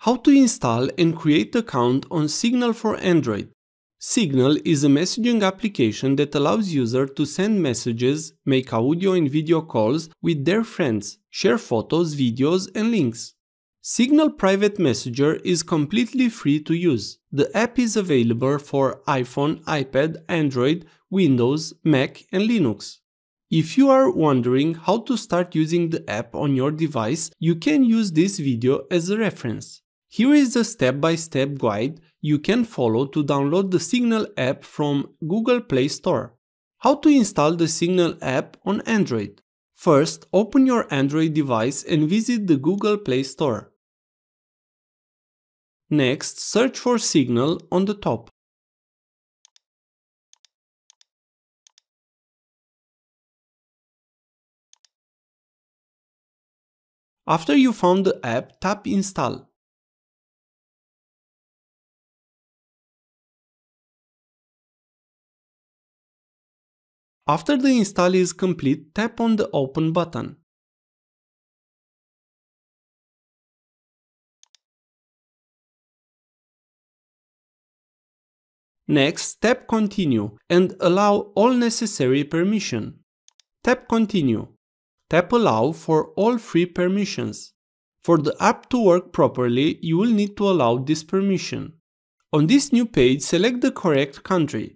How to install and create an account on Signal for Android. Signal is a messaging application that allows users to send messages, make audio and video calls with their friends, share photos, videos, and links. Signal Private Messenger is completely free to use. The app is available for iPhone, iPad, Android, Windows, Mac, and Linux. If you are wondering how to start using the app on your device, you can use this video as a reference. Here is a step-by-step guide you can follow to download the Signal app from Google Play Store. How to install the Signal app on Android. First, open your Android device and visit the Google Play Store. Next, search for Signal on the top. After you found the app, tap Install. After the install is complete, tap on the Open button. Next, tap Continue and allow all necessary permission. Tap Continue. Tap Allow for all free permissions. For the app to work properly, you will need to allow this permission. On this new page, select the correct country.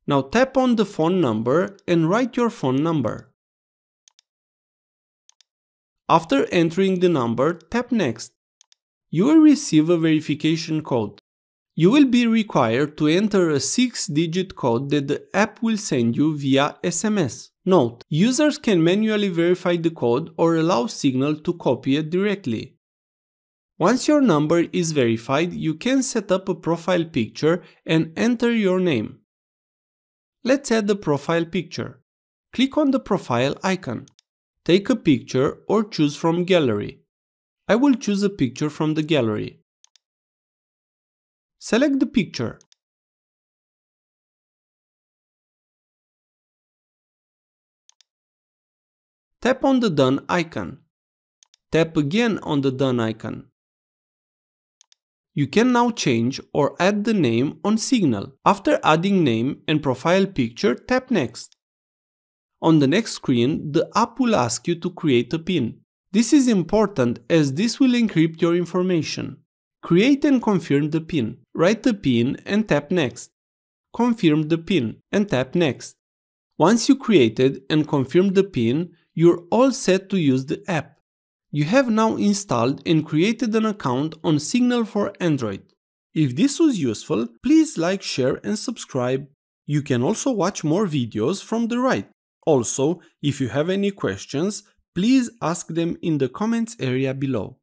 Now tap on the phone number and write your phone number. After entering the number, tap Next. You will receive a verification code. You will be required to enter a 6-digit code that the app will send you via SMS. Note: users can manually verify the code or allow Signal to copy it directly. Once your number is verified, you can set up a profile picture and enter your name. Let's add the profile picture. Click on the profile icon. Take a picture or choose from gallery. I will choose a picture from the gallery. Select the picture. Tap on the Done icon. Tap again on the Done icon. You can now change or add the name on Signal. After adding name and profile picture, tap Next. On the next screen, the app will ask you to create a PIN. This is important as this will encrypt your information. Create and confirm the PIN. Write the PIN and tap Next. Confirm the PIN and tap Next. Once you created and confirmed the PIN, you're all set to use the app. You have now installed and created an account on Signal for Android. If this was useful, please like, share and subscribe. You can also watch more videos from the right. Also, if you have any questions, please ask them in the comments area below.